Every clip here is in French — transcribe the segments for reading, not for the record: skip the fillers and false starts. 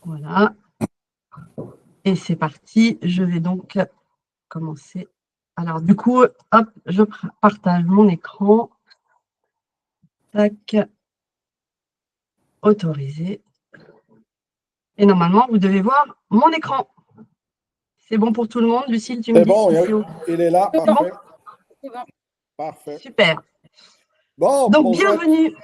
Voilà. Et c'est parti. Je vais donc commencer. Alors, du coup, hop, je partage mon écran. Tac. Autoriser. Et normalement, vous devez voir mon écran. C'est bon pour tout le monde, Lucille, tu me C'est dis bon, si c'est OK. il est là, parfait. C'est bon. Parfait. Super. Bon, Donc, bonjour. bienvenue.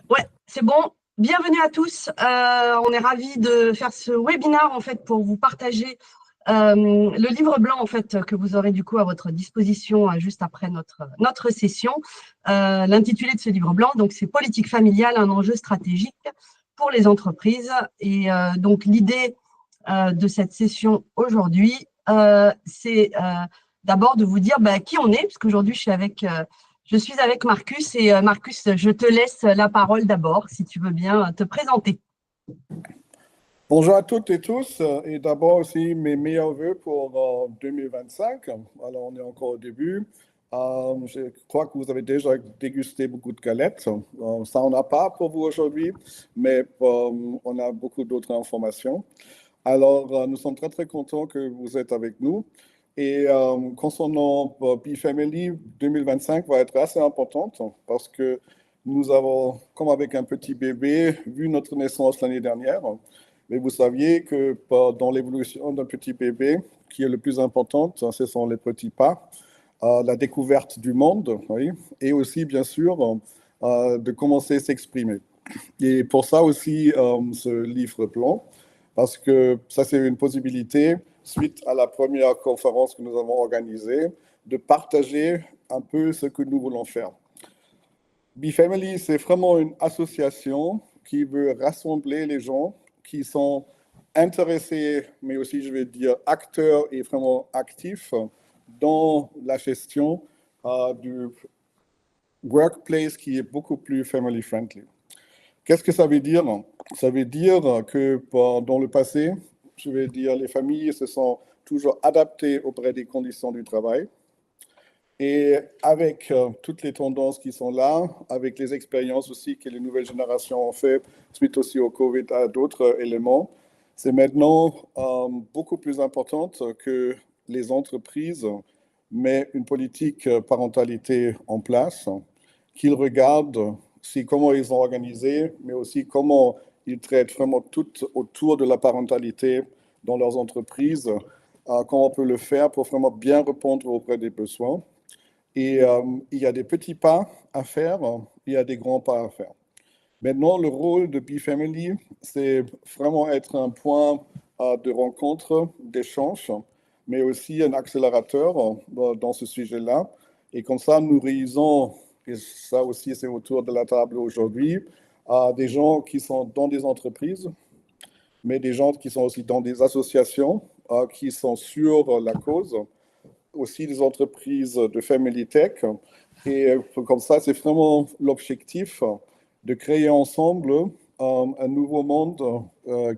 Ouais, c'est bon. Bienvenue à tous. On est ravis de faire ce webinaire en fait pour vous partager le livre blanc en fait que vous aurez du coup à votre disposition juste après notre session. L'intitulé de ce livre blanc, donc c'est Politique familiale, un enjeu stratégique pour les entreprises. Et donc l'idée de cette session aujourd'hui, c'est d'abord de vous dire qui on est, parce qu'aujourd'hui je suis avec Marcus et Marcus, je te laisse la parole d'abord, si tu veux bien te présenter. Bonjour à toutes et tous, et d'abord aussi mes meilleurs voeux pour 2025. Alors, on est encore au début. Je crois que vous avez déjà dégusté beaucoup de galettes. Ça, on n'a pas pour vous aujourd'hui, mais on a beaucoup d'autres informations. Alors, nous sommes très, très contents que vous êtes avec nous. Et concernant B-Family, 2025 va être assez importante parce que nous avons, comme avec un petit bébé, vu notre naissance l'année dernière. Mais vous saviez que dans l'évolution d'un petit bébé, qui est le plus important, ce sont les petits pas, la découverte du monde, oui, et aussi, bien sûr, de commencer à s'exprimer. Et pour ça aussi, ce livre blanc, parce que ça, c'est une possibilité, suite à la première conférence que nous avons organisée, de partager un peu ce que nous voulons faire. B-Family, c'est vraiment une association qui veut rassembler les gens qui sont intéressés, mais aussi, je vais dire, acteurs et vraiment actifs dans la gestion du workplace qui est beaucoup plus family-friendly. Qu'est-ce que ça veut dire? Ça veut dire que dans le passé, je vais dire, les familles se sont toujours adaptées auprès des conditions du travail. Et avec toutes les tendances qui sont là, avec les expériences aussi que les nouvelles générations ont fait, suite aussi au Covid à d'autres éléments, c'est maintenant beaucoup plus important que les entreprises mettent une politique parentalité en place, qu'ils regardent comment ils sont organisés, mais aussi comment ils traitent vraiment tout autour de la parentalité dans leurs entreprises, comment on peut le faire pour vraiment bien répondre auprès des besoins. Et il y a des petits pas à faire, il y a des grands pas à faire. Maintenant, le rôle de B-Family, c'est vraiment être un point de rencontre, d'échange, mais aussi un accélérateur dans ce sujet-là. Et comme ça, nous réalisons, et ça aussi c'est autour de la table aujourd'hui, des gens qui sont dans des entreprises, mais des gens qui sont aussi dans des associations, qui sont sur la cause, aussi des entreprises de Family Tech. Et comme ça, c'est vraiment l'objectif de créer ensemble un nouveau monde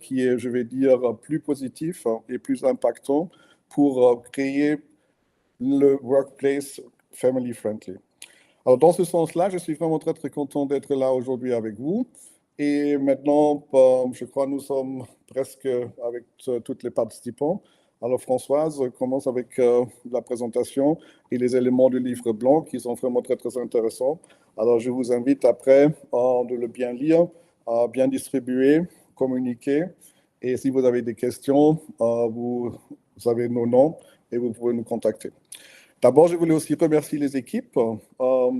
qui est, je vais dire, plus positif et plus impactant pour créer le workplace family friendly. Alors, dans ce sens-là, je suis vraiment très, très content d'être là aujourd'hui avec vous. Et maintenant, je crois que nous sommes presque avec tous les participants. Alors, Françoise commence avec la présentation et les éléments du livre blanc qui sont vraiment très, très intéressants. Alors, je vous invite après de le bien lire, bien distribuer, communiquer. Et si vous avez des questions, vous avez nos noms et vous pouvez nous contacter. D'abord, je voulais aussi remercier les équipes,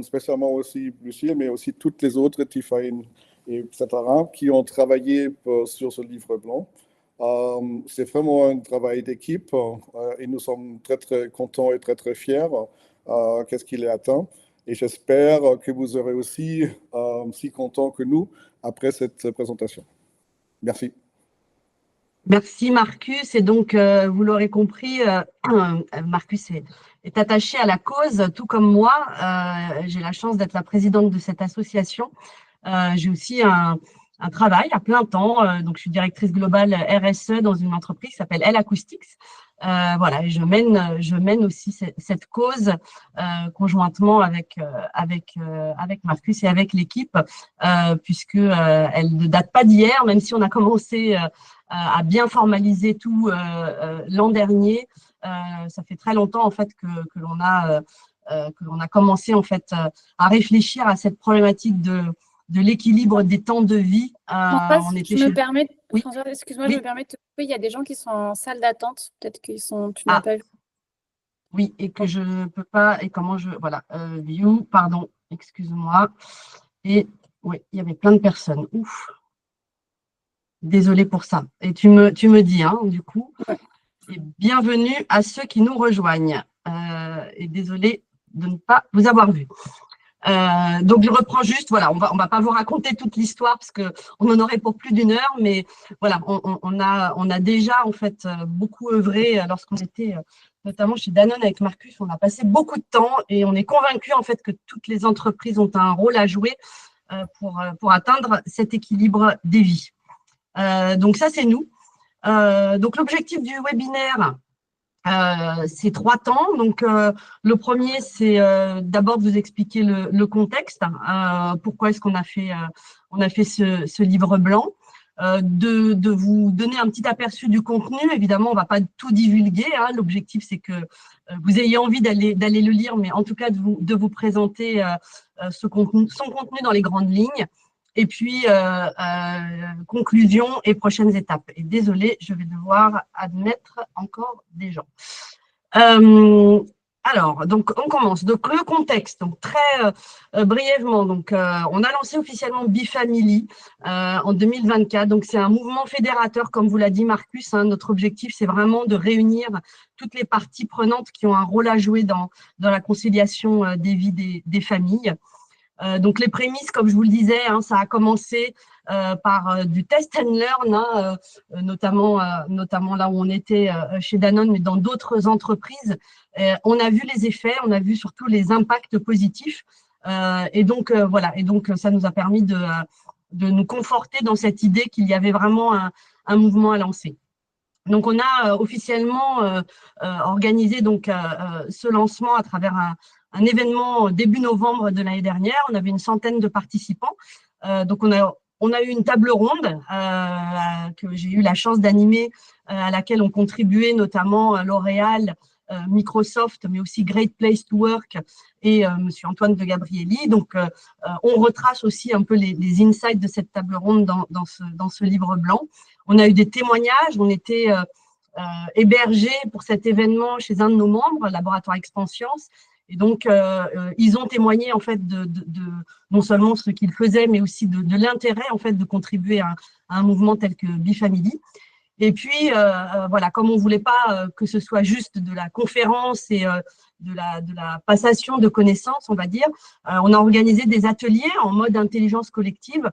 spécialement aussi Lucille, mais aussi toutes les autres, Tiffany, etc., qui ont travaillé sur ce livre blanc. C'est vraiment un travail d'équipe et nous sommes très, très contents et très, très fiers qu'est-ce qu'il est atteint. Et j'espère que vous serez aussi si contents que nous après cette présentation. Merci. Merci Marcus. Et donc, vous l'aurez compris, Marcus est attaché à la cause, tout comme moi. J'ai la chance d'être la présidente de cette association. J'ai aussi un travail à plein temps. Donc, je suis directrice globale RSE dans une entreprise qui s'appelle L Acoustics. Voilà, et je mène aussi cette cause conjointement avec Marcus et avec l'équipe, puisque elle ne date pas d'hier, même si on a commencé à bien formaliser tout l'an dernier. Ça fait très longtemps en fait que l'on a commencé en fait à réfléchir à cette problématique de l'équilibre des temps de vie. Françoise, On était chez... Oui, Françoise, excuse-moi, je oui, me permets de te couper. Il y a des gens qui sont en salle d'attente. Peut-être tu ne l'as ah, pas vu. oui, et que je ne peux pas, et comment je... Voilà, view, pardon, excuse-moi. Et oui, il y avait plein de personnes. Ouf, désolée pour ça. Et tu me dis, hein, du coup, Ouais. et bienvenue à ceux qui nous rejoignent. Et désolée de ne pas vous avoir vu. Donc je reprends juste, voilà, on va pas vous raconter toute l'histoire parce que on en aurait pour plus d'une heure, mais voilà, on a déjà en fait beaucoup œuvré lorsqu'on était notamment chez Danone avec Marcus, on a passé beaucoup de temps et on est convaincu en fait que toutes les entreprises ont un rôle à jouer pour atteindre cet équilibre des vies. Donc ça c'est nous. Donc l'objectif du webinaire, c'est 3 temps. Donc, le premier, c'est d'abord de vous expliquer le contexte. Pourquoi est-ce qu'on a fait, ce livre blanc. De vous donner un petit aperçu du contenu. Évidemment, on ne va pas tout divulguer. Hein. L'objectif, c'est que vous ayez envie d'aller le lire, mais en tout cas, de vous présenter son contenu dans les grandes lignes. Et puis, conclusion et prochaines étapes. Et désolée, je vais devoir admettre encore des gens. Alors, donc, on commence. Donc, le contexte, donc très brièvement. Donc, on a lancé officiellement Bifamily en 2024. Donc, c'est un mouvement fédérateur, comme vous l'a dit Marcus. Hein. Notre objectif, c'est vraiment de réunir toutes les parties prenantes qui ont un rôle à jouer dans la conciliation des vies des familles. Donc les prémices, comme je vous le disais, hein, ça a commencé par du test and learn, hein, notamment là où on était chez Danone, mais dans d'autres entreprises. On a vu les effets, on a vu surtout les impacts positifs. Et donc voilà, et donc ça nous a permis de nous conforter dans cette idée qu'il y avait vraiment un mouvement à lancer. Donc, on a officiellement organisé donc ce lancement à travers un événement début novembre de l'année dernière. On avait une centaine de participants. Donc, on a eu une table ronde que j'ai eu la chance d'animer, à laquelle ont contribué notamment L'Oréal, Microsoft, mais aussi Great Place to Work et Monsieur Antoine de Gabrielli. Donc, on retrace aussi un peu les insights de cette table ronde dans ce livre blanc. On a eu des témoignages, on était hébergés pour cet événement chez un de nos membres, Laboratoire Expansience. Et donc, ils ont témoigné en fait de non seulement ce qu'ils faisaient, mais aussi de l'intérêt en fait de contribuer à un mouvement tel que Bifamily. Et puis, voilà, comme on ne voulait pas que ce soit juste de la conférence et de la passation de connaissances, on va dire, on a organisé des ateliers en mode intelligence collective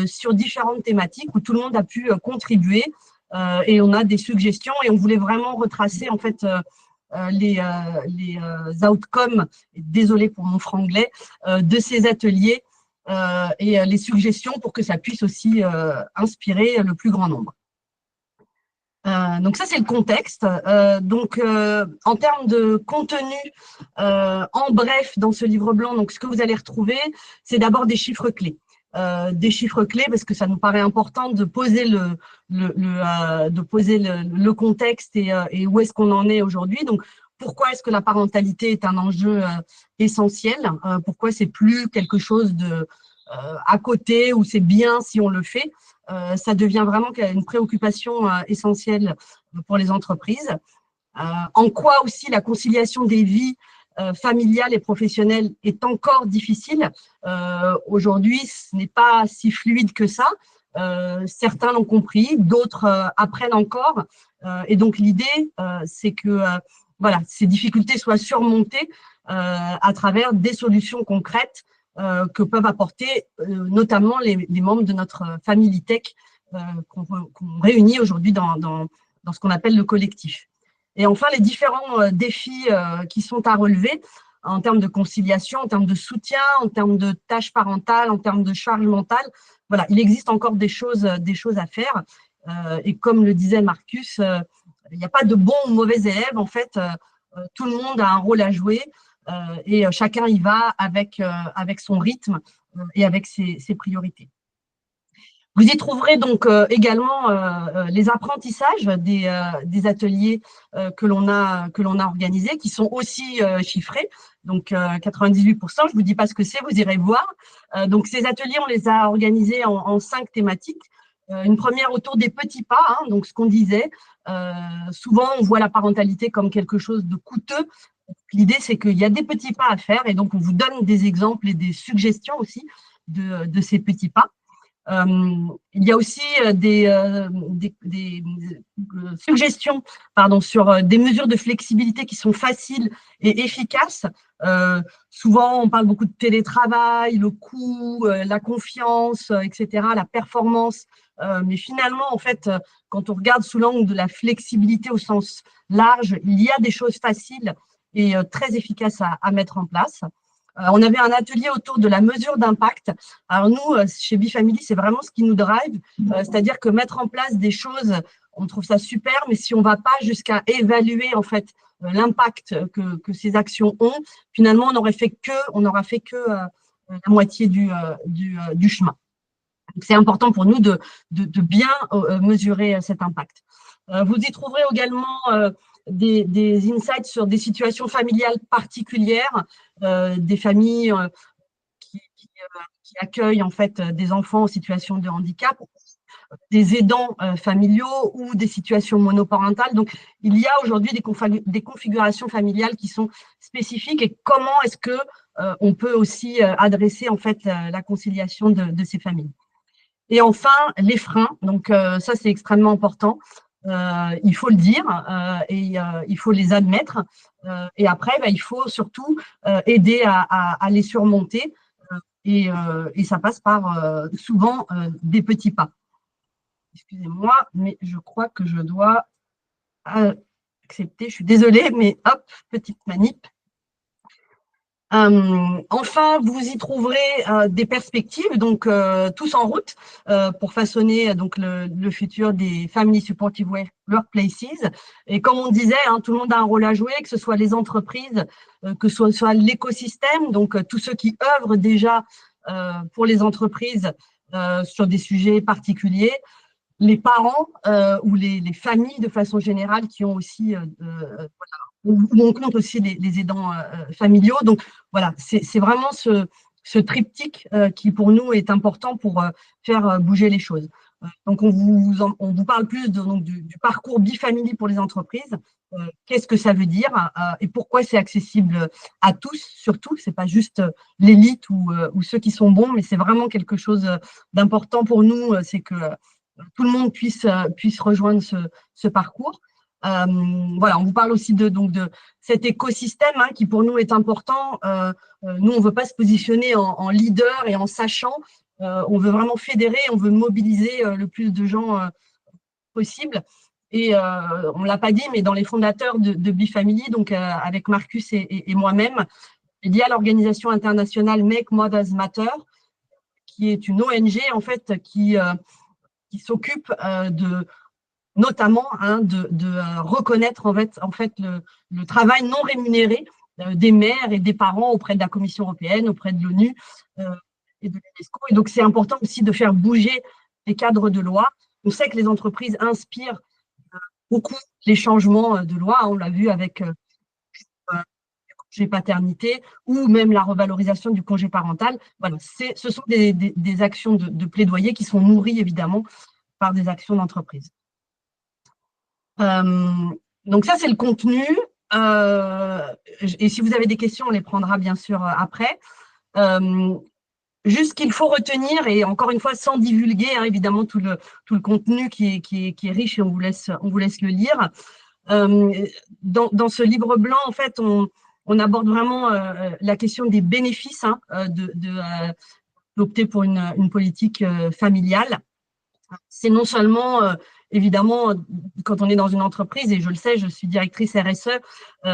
sur différentes thématiques où tout le monde a pu contribuer et on a des suggestions et on voulait vraiment retracer en fait les outcomes, désolé pour mon franglais, de ces ateliers et les suggestions pour que ça puisse aussi inspirer le plus grand nombre. Donc ça, c'est le contexte. Donc, en termes de contenu, en bref, dans ce livre blanc, donc ce que vous allez retrouver, c'est d'abord des chiffres clés. Des chiffres clés parce que ça nous paraît important de poser le contexte et où est-ce qu'on en est aujourd'hui. Donc, pourquoi est-ce que la parentalité est un enjeu essentiel? Pourquoi c'est plus quelque chose de à côté ou c'est bien si on le fait? Ça devient vraiment une préoccupation essentielle pour les entreprises. En quoi aussi la conciliation des vies familiales et professionnelles est encore difficile. Aujourd'hui, ce n'est pas si fluide que ça. Certains l'ont compris, d'autres apprennent encore. Et donc, l'idée, c'est que voilà, ces difficultés soient surmontées à travers des solutions concrètes que peuvent apporter notamment les membres de notre famille tech qu'on réunit aujourd'hui dans ce qu'on appelle le collectif. Et enfin, les différents défis qui sont à relever en termes de conciliation, en termes de soutien, en termes de tâches parentales, en termes de charge mentale. Voilà, il existe encore des choses à faire. Et comme le disait Marcus, il n'y a pas de bons ou mauvais élèves. En fait, tout le monde a un rôle à jouer et chacun y va avec son rythme et avec ses priorités. Vous y trouverez donc également les apprentissages des ateliers que l'on a organisés, qui sont aussi chiffrés, donc 98%. Je ne vous dis pas ce que c'est, vous irez voir. Donc ces ateliers, on les a organisés en 5 thématiques. Une première autour des petits pas, hein, donc ce qu'on disait. Souvent, on voit la parentalité comme quelque chose de coûteux. L'idée, c'est qu'il y a des petits pas à faire et donc on vous donne des exemples et des suggestions aussi de ces petits pas. Il y a aussi des suggestions sur des mesures de flexibilité qui sont faciles et efficaces. Souvent, on parle beaucoup de télétravail, le coût, la confiance, etc., la performance. Mais finalement, en fait, quand on regarde sous l'angle de la flexibilité au sens large, il y a des choses faciles et très efficaces à mettre en place. On avait un atelier autour de la mesure d'impact. Alors nous, chez Bifamily, c'est vraiment ce qui nous drive, c'est-à-dire que mettre en place des choses, on trouve ça super, mais si on ne va pas jusqu'à évaluer en fait l'impact que ces actions ont, finalement, on n'aura fait que la moitié du chemin. C'est important pour nous de bien mesurer cet impact. Vous y trouverez également des insights sur des situations familiales particulières, des familles qui accueillent en fait des enfants en situation de handicap, des aidants familiaux ou des situations monoparentales. Donc, il y a aujourd'hui des configurations familiales qui sont spécifiques et comment est-ce que on peut aussi adresser en fait la conciliation de ces familles. Et enfin, les freins. Donc, ça, c'est extrêmement important. Il faut le dire et il faut les admettre. Et après, il faut surtout aider à les surmonter. Et ça passe par souvent des petits pas. Excusez-moi, mais je crois que je dois accepter. Je suis désolée, mais hop, petite manip. Enfin, vous y trouverez des perspectives, donc tous en route pour façonner donc le futur des Family Supportive Workplaces. Et comme on disait, hein, tout le monde a un rôle à jouer, que ce soit les entreprises, que ce soit l'écosystème, donc tous ceux qui œuvrent déjà pour les entreprises sur des sujets particuliers, les parents ou les familles de façon générale qui ont aussi où on compte aussi les aidants familiaux. Donc, voilà, c'est vraiment ce triptyque qui, pour nous, est important pour faire bouger les choses. Donc, on vous parle plus du parcours Bifamily pour les entreprises. Qu'est-ce que ça veut dire et pourquoi c'est accessible à tous, surtout. Ce n'est pas juste l'élite ou ceux qui sont bons, mais c'est vraiment quelque chose d'important pour nous. C'est que tout le monde puisse rejoindre ce parcours. Voilà, on vous parle aussi de cet écosystème hein, qui pour nous est important. Nous, on ne veut pas se positionner en leader et en sachant. On veut vraiment fédérer, on veut mobiliser le plus de gens possible. Et on ne l'a pas dit, mais dans les fondateurs de Bifamily, donc avec Marcus et moi-même, il y a l'organisation internationale Make Mothers Matter, qui est une ONG en fait qui s'occupe notamment de reconnaître en fait le travail non rémunéré des mères et des parents auprès de la Commission européenne, auprès de l'ONU et de l'UNESCO. Et donc, c'est important aussi de faire bouger les cadres de loi. On sait que les entreprises inspirent beaucoup les changements de loi. On l'a vu avec le congé paternité ou même la revalorisation du congé parental. Voilà, ce sont des actions de plaidoyer qui sont nourries évidemment par des actions d'entreprise. Donc ça, c'est le contenu. Et si vous avez des questions, on les prendra bien sûr après. Juste qu'il faut retenir, et encore une fois, sans divulguer hein, évidemment tout le contenu qui est riche, et on vous laisse le lire. Dans ce livre blanc, en fait, on aborde vraiment la question des bénéfices hein, d'opter pour une politique familiale. C'est non seulement, évidemment, quand on est dans une entreprise, et je le sais, je suis directrice RSE,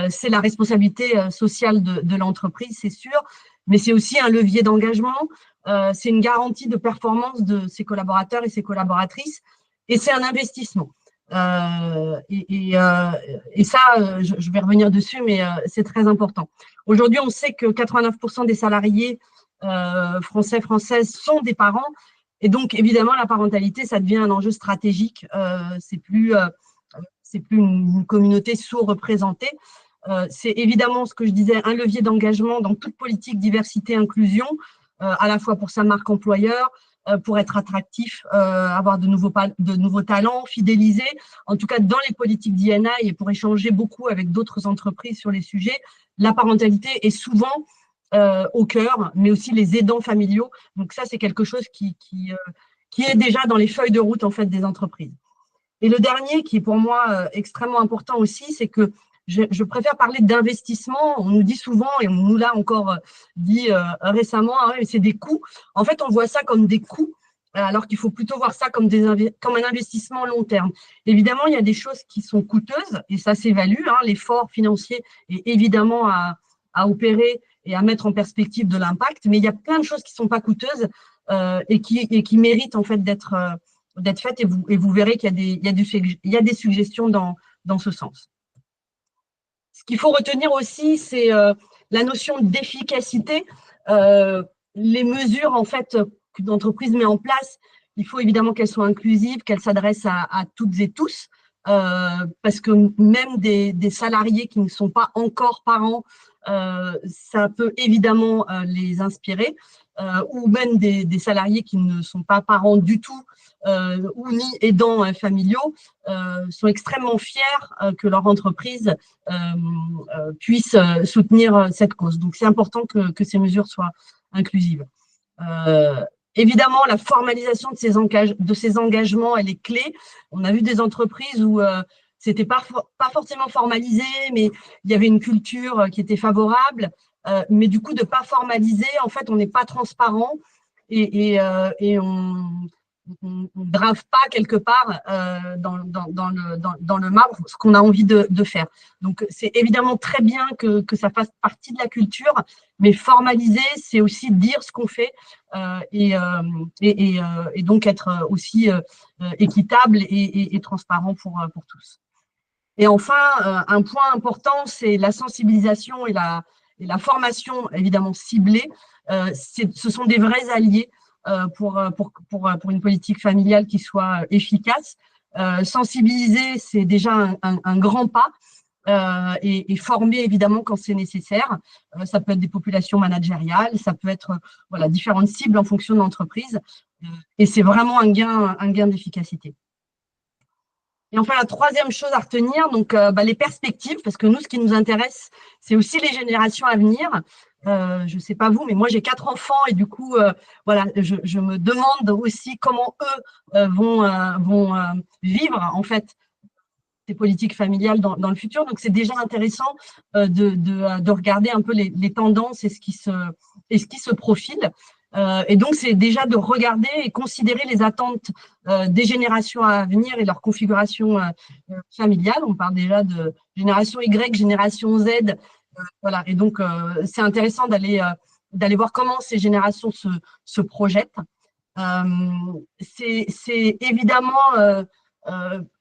c'est la responsabilité sociale de l'entreprise, c'est sûr, mais c'est aussi un levier d'engagement, c'est une garantie de performance de ses collaborateurs et ses collaboratrices, et c'est un investissement. Et ça, je vais revenir dessus, mais c'est très important. Aujourd'hui, on sait que 89% des salariés français, françaises sont des parents. Et donc, évidemment, la parentalité, ça devient un enjeu stratégique. C'est plus une communauté sous-représentée. C'est évidemment ce que je disais, un levier d'engagement dans toute politique diversité inclusion, à la fois pour sa marque employeur, pour être attractif, avoir de nouveaux talents, fidéliser, en tout cas dans les politiques d'INI et pour échanger beaucoup avec d'autres entreprises sur les sujets. La parentalité est souvent au cœur, mais aussi les aidants familiaux. Donc ça, c'est quelque chose qui est déjà dans les feuilles de route en fait des entreprises. Et le dernier, qui est pour moi extrêmement important aussi, c'est que je préfère parler d'investissement. On nous dit souvent, et on nous l'a encore dit récemment, ah ouais, c'est des coûts. En fait, on voit ça comme des coûts, alors qu'il faut plutôt voir ça comme un investissement long terme. Évidemment, il y a des choses qui sont coûteuses, et ça s'évalue. L'effort financier est évidemment à opérer et à mettre en perspective de l'impact, mais il y a plein de choses qui ne sont pas coûteuses et qui méritent en fait d'être faites, et vous verrez qu'il y a des suggestions dans ce sens. Ce qu'il faut retenir aussi, c'est la notion d'efficacité. Les mesures en fait qu'une entreprise met en place, il faut évidemment qu'elles soient inclusives, qu'elles s'adressent à toutes et tous, parce que même des salariés qui ne sont pas encore parents, ça peut évidemment les inspirer, ou même des salariés qui ne sont pas parents du tout, ou ni aidants familiaux, sont extrêmement fiers que leur entreprise puisse soutenir cette cause. Donc, c'est important que ces mesures soient inclusives. Évidemment, la formalisation de ces engagements, elle est clé. On a vu des entreprises où c'était pas forcément formalisé, mais il y avait une culture qui était favorable. Mais du coup, de ne pas formaliser, en fait, on n'est pas transparent et on ne grave pas quelque part dans le marbre ce qu'on a envie de faire. Donc, c'est évidemment très bien que ça fasse partie de la culture, mais formaliser, c'est aussi dire ce qu'on fait et donc être aussi équitable et transparent pour tous. Et enfin, un point important, c'est la sensibilisation et la formation, évidemment, ciblée. Ce sont des vrais alliés pour une politique familiale qui soit efficace. Sensibiliser, c'est déjà un grand pas. Et former, évidemment, quand c'est nécessaire. Ça peut être des populations managériales, ça peut être différentes cibles en fonction de l'entreprise. Et c'est vraiment un gain d'efficacité. Et enfin, la troisième chose à retenir, donc les perspectives, parce que nous, ce qui nous intéresse, c'est aussi les générations à venir. Je ne sais pas vous, mais moi, j'ai 4 enfants et du coup, je me demande aussi comment eux vont vivre, en fait, ces politiques familiales dans le futur. Donc, c'est déjà intéressant de regarder un peu les tendances et ce qui se profile. Et donc, c'est déjà de regarder et considérer les attentes des générations à venir et leur configuration familiale. On parle déjà de génération Y, génération Z. Voilà. Et donc, c'est intéressant d'aller voir comment ces générations se projettent. C'est évidemment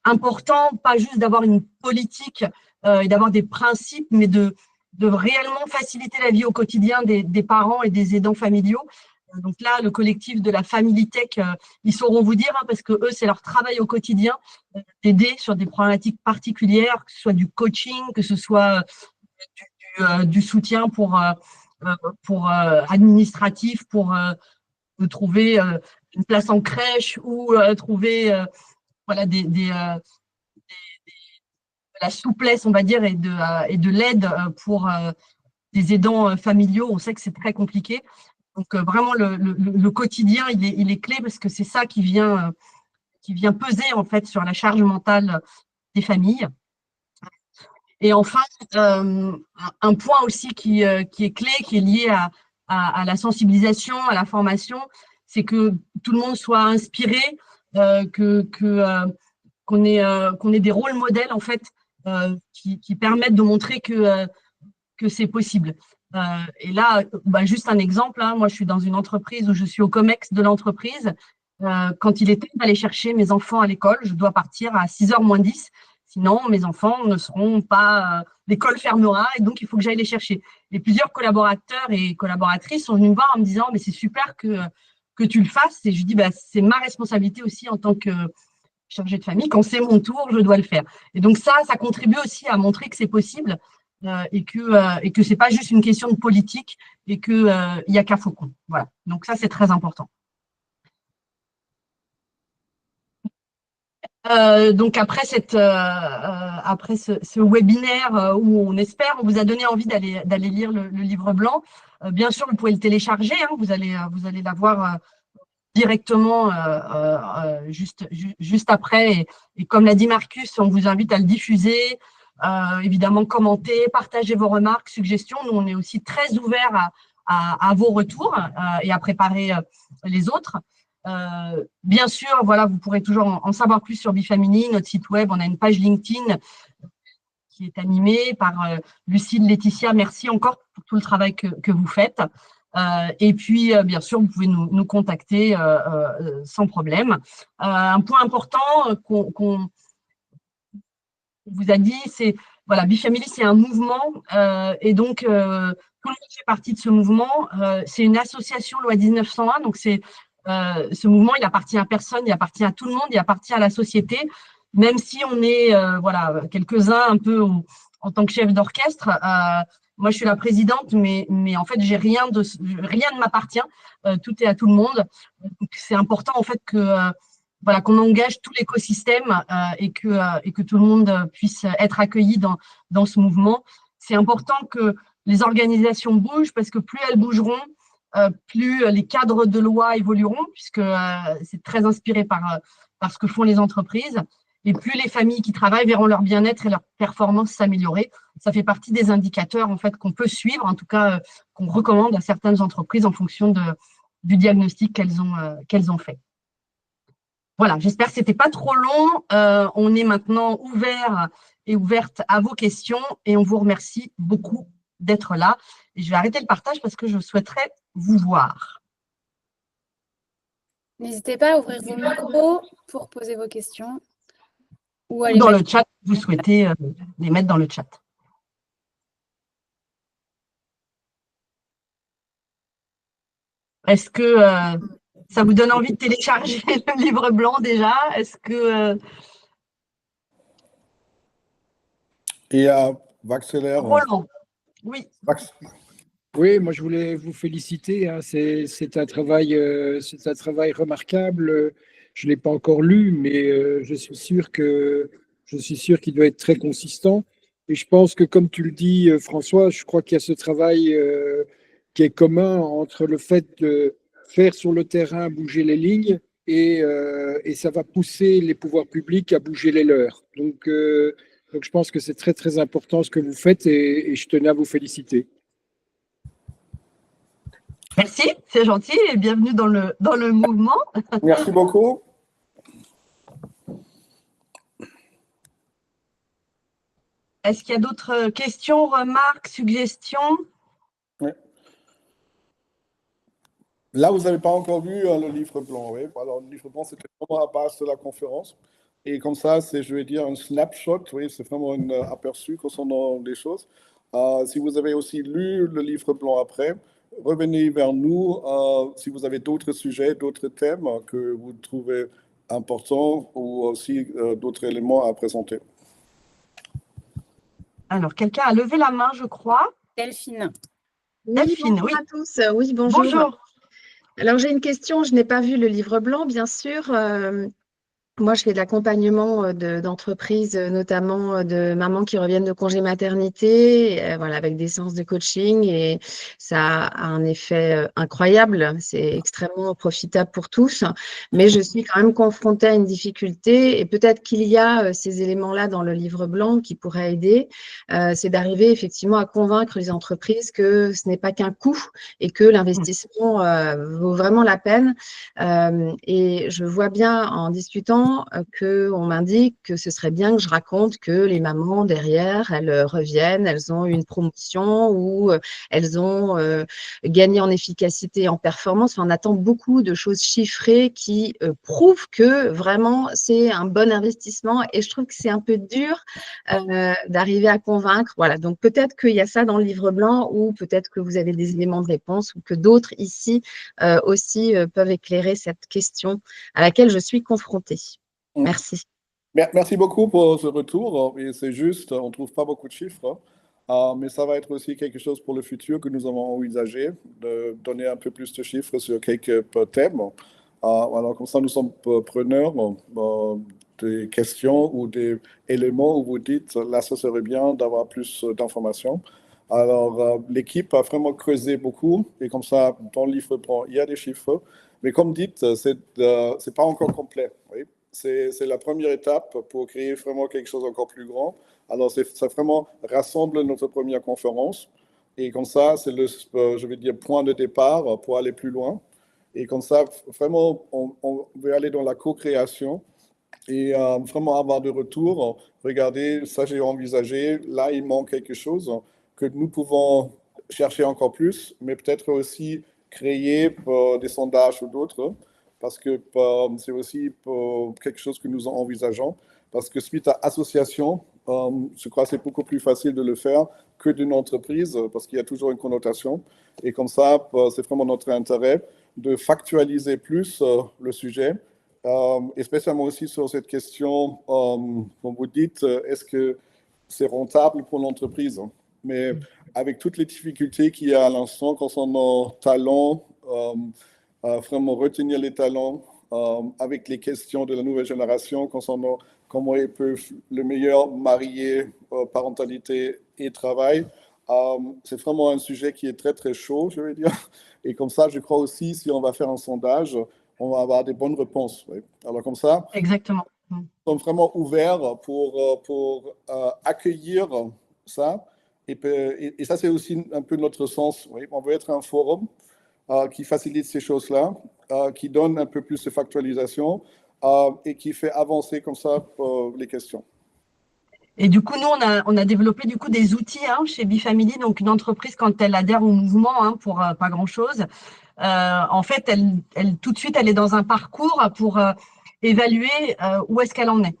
important, pas juste d'avoir une politique et d'avoir des principes, mais de réellement faciliter la vie au quotidien des parents et des aidants familiaux. Donc là, le collectif de la Family Tech, ils sauront vous dire, parce que eux, c'est leur travail au quotidien, d'aider sur des problématiques particulières, que ce soit du coaching, que ce soit du soutien pour administratif, pour trouver une place en crèche ou trouver de la souplesse, on va dire, et de l'aide pour des aidants familiaux. On sait que c'est très compliqué. Donc, vraiment, le quotidien, il est clé parce que c'est ça qui vient peser, en fait, sur la charge mentale des familles. Et enfin, un point aussi qui est clé, qui est lié à la sensibilisation, à la formation, c'est que tout le monde soit inspiré, qu'on ait des rôles modèles, en fait, qui permettent de montrer que c'est possible. Et là, juste un exemple, moi, je suis dans une entreprise où je suis au COMEX de l'entreprise quand il est temps d'aller chercher mes enfants à l'école, je dois partir à 6h moins 10. Sinon, mes enfants ne seront pas, l'école fermera et donc il faut que j'aille les chercher. Et plusieurs collaborateurs et collaboratrices sont venus me voir en me disant, mais c'est super que tu le fasses. Et je dis, bah, c'est ma responsabilité aussi en tant que chargée de famille. Quand c'est mon tour, je dois le faire. Et donc ça contribue aussi à montrer que c'est possible et que c'est pas juste une question de politique et qu'il n'y a qu'à Faucon. Voilà. Donc ça, c'est très important. Donc après ce webinaire où on vous a donné envie d'aller lire le livre blanc, bien sûr, vous pouvez le télécharger, hein, vous allez l'avoir directement juste après. Et comme l'a dit Marcus, on vous invite à le diffuser, évidemment commenter, partager vos remarques, suggestions. Nous, on est aussi très ouverts à vos retours et à préparer les autres. Bien sûr, voilà, vous pourrez toujours en savoir plus sur Bifamily, notre site web. On a une page LinkedIn qui est animée par Lucille, Laetitia. Merci encore pour tout le travail que vous faites. Et puis, bien sûr, vous pouvez nous contacter sans problème. Un point important qu'on vous a dit, c'est, voilà, Bifamily, c'est un mouvement et donc tout le monde fait partie de ce mouvement. C'est une association loi 1901, donc ce mouvement, il appartient à personne, il appartient à tout le monde, il appartient à la société, même si on est voilà, quelques-uns un peu en tant que chef d'orchestre. Moi, je suis la présidente, mais en fait, rien ne m'appartient. Tout est à tout le monde. C'est important en fait que voilà, qu'on engage tout l'écosystème et que tout le monde puisse être accueilli dans ce mouvement. C'est important que les organisations bougent parce que plus elles bougeront, plus les cadres de loi évolueront, puisque c'est très inspiré par ce que font les entreprises, et plus les familles qui travaillent verront leur bien-être et leur performance s'améliorer. Ça fait partie des indicateurs en fait qu'on peut suivre, en tout cas qu'on recommande à certaines entreprises en fonction du diagnostic qu'elles ont fait. Voilà, j'espère que ce n'était pas trop long. On est maintenant ouvert et ouverte à vos questions et on vous remercie beaucoup d'être là. Et je vais arrêter le partage parce que je souhaiterais vous voir. N'hésitez pas à ouvrir vos micros pour poser vos questions. Ou dans le chat, vous souhaitez les mettre dans le chat. Est-ce que ça vous donne envie de télécharger le livre blanc déjà? Est-ce que… Et Vaxelaire. Roland, oui. Oui, moi je voulais vous féliciter. Hein. C'est un travail remarquable. Je ne l'ai pas encore lu, mais je suis sûr qu'il doit être très consistant. Et je pense que, comme tu le dis, François, je crois qu'il y a ce travail qui est commun entre le fait de faire sur le terrain bouger les lignes et ça va pousser les pouvoirs publics à bouger les leurs. Donc je pense que c'est très, très important ce que vous faites et je tenais à vous féliciter. Merci, c'est gentil et bienvenue dans le mouvement. Merci beaucoup. Est-ce qu'il y a d'autres questions, remarques, suggestions? Oui. Là, vous n'avez pas encore vu le livre blanc. Oui. Alors, le livre blanc, c'était vraiment à base de la conférence. Et comme ça, c'est, je vais dire, un snapshot. Oui, c'est vraiment un aperçu concernant des choses. Si vous avez aussi lu le livre blanc après, revenez vers nous si vous avez d'autres sujets, d'autres thèmes que vous trouvez importants ou aussi d'autres éléments à présenter. Alors, quelqu'un a levé la main, je crois. Delphine. Oui, Delphine, bonjour oui. à tous. Oui, bonjour. Bonjour. Alors, j'ai une question. Je n'ai pas vu le livre blanc, bien sûr. Moi, je fais de l'accompagnement d'entreprises, notamment de mamans qui reviennent de congé maternité, voilà, avec des séances de coaching. Et ça a un effet incroyable. C'est extrêmement profitable pour tous. Mais je suis quand même confrontée à une difficulté. Et peut-être qu'il y a ces éléments-là dans le livre blanc qui pourraient aider. C'est d'arriver effectivement à convaincre les entreprises que ce n'est pas qu'un coût et que l'investissement vaut vraiment la peine. Et je vois bien en discutant souvent qu'on m'indique que ce serait bien que je raconte que les mamans derrière, elles reviennent, elles ont une promotion ou elles ont gagné en efficacité, en performance. Enfin, on attend beaucoup de choses chiffrées qui prouvent que vraiment c'est un bon investissement et je trouve que c'est un peu dur d'arriver à convaincre. Voilà, donc peut-être qu'il y a ça dans le livre blanc ou peut-être que vous avez des éléments de réponse ou que d'autres ici aussi peuvent éclairer cette question à laquelle je suis confrontée. Merci. Merci beaucoup pour ce retour. Et c'est juste, on ne trouve pas beaucoup de chiffres, mais ça va être aussi quelque chose pour le futur que nous avons envisagé, de donner un peu plus de chiffres sur quelques thèmes. Alors, comme ça, nous sommes preneurs des questions ou des éléments où vous dites, là, ça serait bien d'avoir plus d'informations. Alors, l'équipe a vraiment creusé beaucoup, et comme ça, dans le livre blanc, il y a des chiffres, mais comme dites, c'est pas encore complet. Oui. C'est la première étape pour créer vraiment quelque chose encore plus grand. Alors, ça vraiment rassemble notre première conférence, et comme ça, c'est le, je vais dire, point de départ pour aller plus loin. Et comme ça, vraiment, on veut aller dans la co-création et vraiment avoir de retour. Regardez, ça j'ai envisagé, là il manque quelque chose que nous pouvons chercher encore plus, mais peut-être aussi créer des sondages ou d'autres, parce que c'est aussi quelque chose que nous envisageons, parce que suite à association, je crois que c'est beaucoup plus facile de le faire que d'une entreprise, parce qu'il y a toujours une connotation. Et comme ça, c'est vraiment notre intérêt de factualiser plus le sujet, et spécialement aussi sur cette question, comme vous dites, est-ce que c'est rentable pour l'entreprise? Mais avec toutes les difficultés qu'il y a à l'instant concernant talents, vraiment retenir les talents, avec les questions de la nouvelle génération concernant comment ils peuvent le meilleur marier parentalité et travail, c'est vraiment un sujet qui est très, très chaud, je vais dire. Et comme ça, je crois aussi, si on va faire un sondage, on va avoir des bonnes réponses. Oui. Alors comme ça, Exactement. nous sommes vraiment ouverts pour accueillir ça. Et ça, c'est aussi un peu notre sens. Oui. On veut être un forum qui facilite ces choses-là, qui donne un peu plus de factualisation et qui fait avancer comme ça les questions. Et du coup, nous, on a développé du coup des outils chez Bifamily. Donc, une entreprise, quand elle adhère au mouvement pour pas grand-chose, en fait, tout de suite, elle est dans un parcours pour évaluer où est-ce qu'elle en est.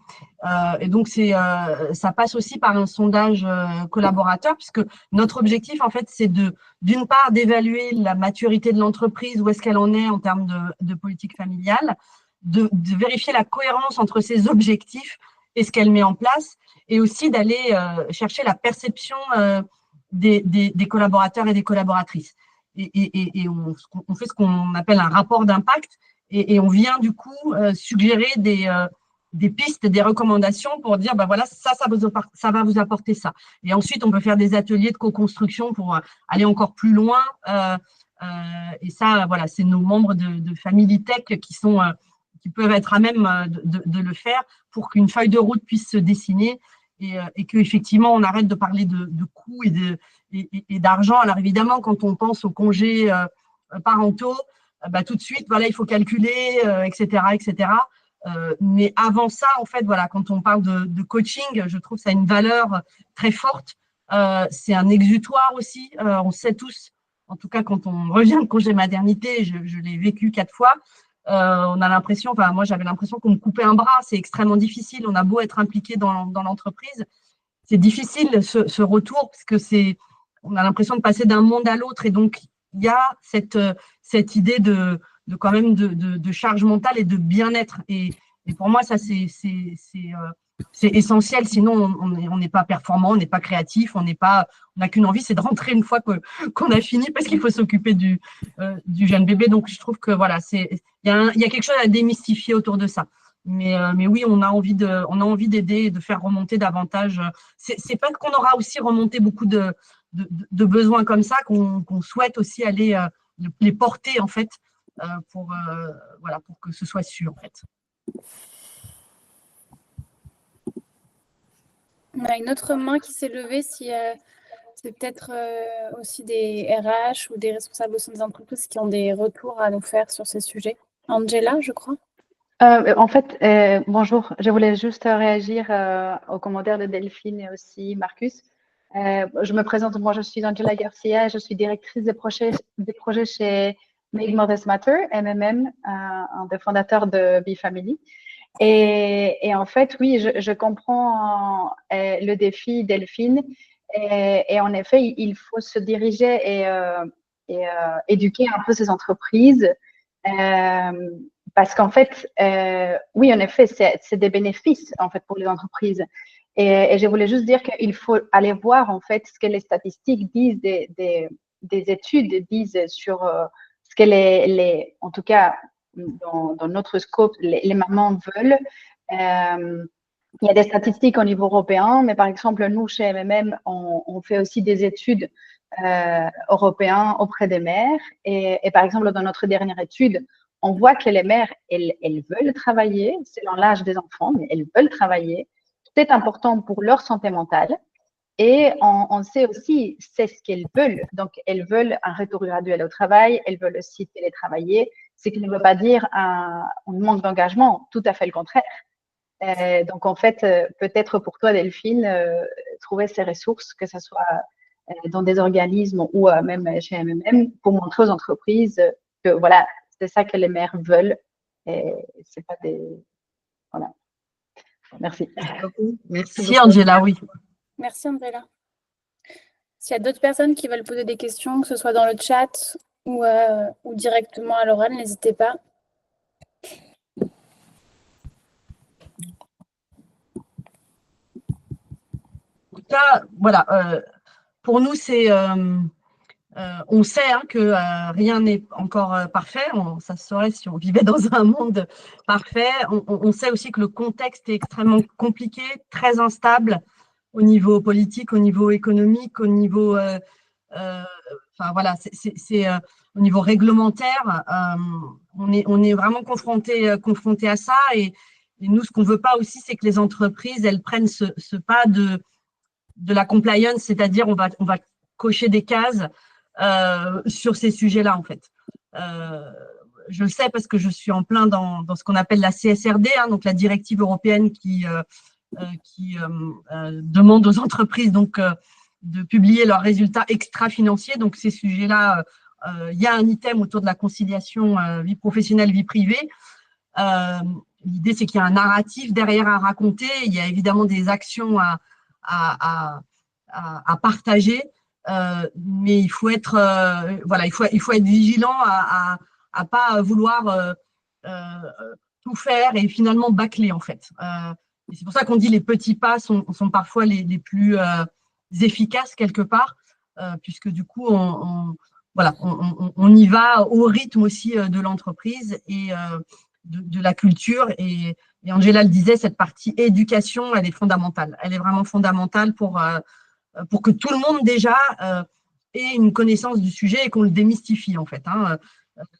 Et donc, ça passe aussi par un sondage collaborateur, puisque notre objectif, en fait, c'est d'une part, d'évaluer la maturité de l'entreprise, où est-ce qu'elle en est en termes de politique familiale, de vérifier la cohérence entre ses objectifs et ce qu'elle met en place, et aussi d'aller chercher la perception des collaborateurs et des collaboratrices. Et on fait ce qu'on appelle un rapport d'impact, et on vient du coup suggérer des pistes, des recommandations pour dire, ben voilà, ça va vous apporter ça. Et ensuite, on peut faire des ateliers de co-construction pour aller encore plus loin. Et ça, voilà, c'est nos membres de Family Tech qui peuvent être à même de le faire pour qu'une feuille de route puisse se dessiner et qu'effectivement, on arrête de parler de coûts et d'argent. Alors évidemment, quand on pense aux congés parentaux, tout de suite, voilà, il faut calculer, etc., etc. Mais avant ça, en fait, voilà, quand on parle de coaching, je trouve que ça a une valeur très forte. C'est un exutoire aussi. On sait tous, en tout cas, quand on revient de congé maternité, je l'ai vécu 4 fois. On a l'impression, enfin moi j'avais l'impression qu'on me coupait un bras, c'est extrêmement difficile, on a beau être impliqué dans l'entreprise, c'est difficile ce retour parce que on a l'impression de passer d'un monde à l'autre et donc il y a cette idée de quand même de charge mentale et de bien-être et pour moi ça c'est essentiel, sinon on n'est pas performant, on n'est pas créatif, on n'a qu'une envie, c'est de rentrer une fois qu'on a fini parce qu'il faut s'occuper du jeune bébé. Donc je trouve que voilà, il y a quelque chose à démystifier autour de ça. Mais oui, on a envie d'aider, de faire remonter davantage. C'est pas qu'on aura aussi remonté beaucoup de besoins comme ça, qu'on souhaite aussi aller les porter en fait pour que ce soit sûr en fait. On a une autre main qui s'est levée, si c'est peut-être aussi des RH ou des responsables au sein des entreprises qui ont des retours à nous faire sur ces sujets. Angela, je crois. En fait, bonjour, je voulais juste réagir aux commentaires de Delphine et aussi Marcus. Je me présente, moi je suis Angela Garcia, je suis directrice des projets chez Make Mothers Matter, MMM, un des fondateurs de Be Family. Et en fait, oui, je comprends le défi Delphine. Et en effet, il faut se diriger et éduquer un peu ces entreprises. Parce qu'en fait, oui, en effet, c'est des bénéfices en fait pour les entreprises. Et je voulais juste dire qu'il faut aller voir en fait ce que les statistiques disent des études disent sur ce que en tout cas dans notre scope, les mamans veulent. Il y a des statistiques au niveau européen, mais par exemple, nous, chez MMM, on fait aussi des études européennes auprès des mères. Et par exemple, dans notre dernière étude, on voit que les mères, elles veulent travailler selon l'âge des enfants, mais elles veulent travailler. C'est important pour leur santé mentale. Et on sait aussi, c'est ce qu'elles veulent. Donc, elles veulent un retour graduel au travail, elles veulent aussi télétravailler, ce qui ne veut pas dire un manque d'engagement, tout à fait le contraire. Donc, en fait, peut-être pour toi, Delphine, trouver ces ressources, que ce soit dans des organismes ou même chez MMM, pour montrer aux entreprises que voilà, c'est ça que les mères veulent. Et c'est pas des. Voilà. Merci. Merci Angela, oui. Merci Angela. S'il y a d'autres personnes qui veulent poser des questions, que ce soit dans le chat ou directement à l'oral, n'hésitez pas. En tout cas, voilà, pour nous, c'est, on sait que rien n'est encore parfait. Ça se saurait si on vivait dans un monde parfait. On sait aussi que le contexte est extrêmement compliqué, très instable au niveau politique, au niveau économique, au niveau, enfin voilà, c'est au niveau réglementaire. On est vraiment confronté à ça. Et nous, ce qu'on veut pas aussi, c'est que les entreprises, elles prennent ce pas de la compliance, c'est-à-dire on va cocher des cases sur ces sujets-là, en fait. Je le sais parce que je suis en plein dans ce qu'on appelle la CSRD, donc la directive européenne qui demande aux entreprises donc, de publier leurs résultats extra-financiers. Donc, ces sujets-là, il y a un item autour de la conciliation vie professionnelle, vie privée. L'idée, c'est qu'il y a un narratif derrière à raconter. Il y a évidemment des actions à partager, mais il faut être, voilà, il faut être vigilant à pas vouloir tout faire et finalement bâcler, en fait. Et c'est pour ça qu'on dit les petits pas sont parfois les plus efficaces quelque part, puisque du coup, voilà, on y va au rythme aussi de l'entreprise et de la culture. Et Angela le disait, cette partie éducation, elle est fondamentale. Elle est vraiment fondamentale pour que tout le monde déjà ait une connaissance du sujet et qu'on le démystifie, en fait.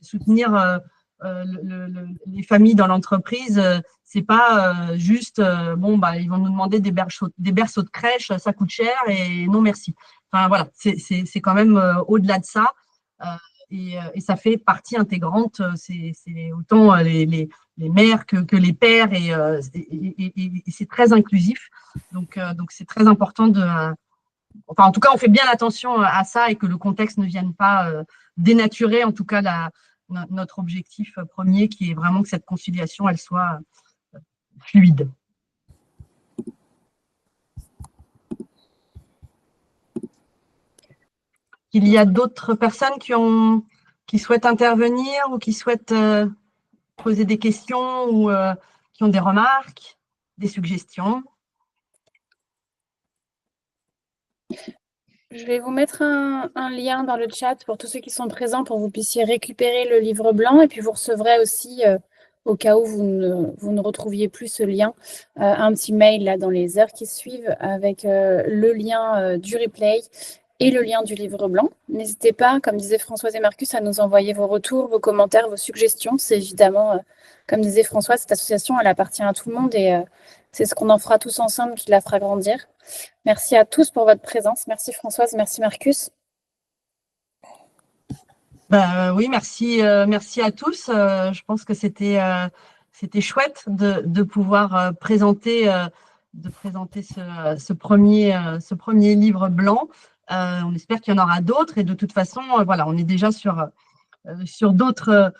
Soutenir les familles dans l'entreprise, c'est pas juste bon, bah, ils vont nous demander des berceaux de crèche, ça coûte cher et non merci. Enfin voilà, c'est quand même au-delà de ça. Et ça fait partie intégrante, c'est autant les mères que les pères, et c'est très inclusif. Donc c'est très important enfin, en tout cas, on fait bien attention à ça et que le contexte ne vienne pas dénaturer, en tout cas, notre objectif premier, qui est vraiment que cette conciliation, elle soit fluide. Il y a d'autres personnes qui souhaitent intervenir ou qui souhaitent poser des questions ou qui ont des remarques, des suggestions? Je vais vous mettre un lien dans le chat pour tous ceux qui sont présents pour que vous puissiez récupérer le livre blanc, et puis vous recevrez aussi, au cas où vous ne retrouviez plus ce lien, un petit mail là dans les heures qui suivent avec le lien du replay et le lien du livre blanc. N'hésitez pas, comme disaient Françoise et Marcus, à nous envoyer vos retours, vos commentaires, vos suggestions. C'est évidemment, comme disait Françoise, cette association, elle appartient à tout le monde, et c'est ce qu'on en fera tous ensemble qui la fera grandir. Merci à tous pour votre présence. Merci Françoise, merci Marcus. Oui, merci à tous. Je pense que c'était c'était chouette de pouvoir présenter ce premier livre blanc. On espère qu'il y en aura d'autres et de toute façon, voilà, on est déjà sur d'autres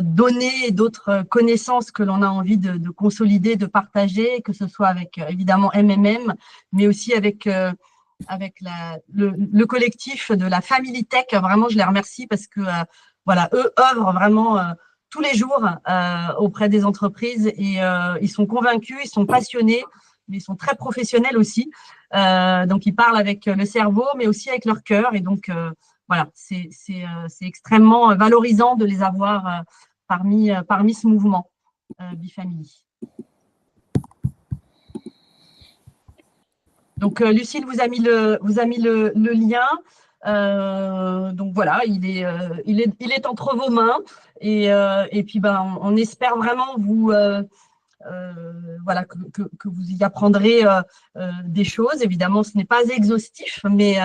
données et d'autres connaissances que l'on a envie de consolider, de partager, que ce soit avec évidemment MMM, mais aussi avec le collectif de la Family Tech. Vraiment, je les remercie parce que voilà, eux œuvrent vraiment tous les jours auprès des entreprises et ils sont convaincus, ils sont passionnés, mais ils sont très professionnels aussi. Donc, ils parlent avec le cerveau, mais aussi avec leur cœur. Et donc, voilà, c'est extrêmement valorisant de les avoir parmi ce mouvement Bifamily. Donc, Lucille vous a mis le lien. Donc voilà, il est entre vos mains et puis ben on espère vraiment voilà que vous y apprendrez des choses. Évidemment, ce n'est pas exhaustif, mais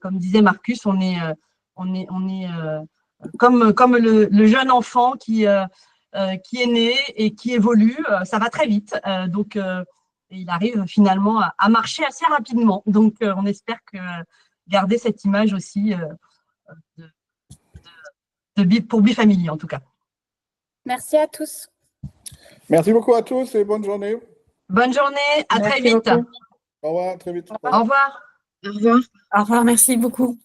comme disait Marcus, on est comme le jeune enfant qui est né et qui évolue. Ça va très vite, donc il arrive finalement à marcher assez rapidement. Donc on espère que garder cette image aussi pour Bifamily en tout cas. Merci à tous. Merci beaucoup à tous et bonne journée. Bonne journée, à très vite. beaucoup. Au revoir, à très vite. Au revoir. Au revoir. Au revoir, merci beaucoup.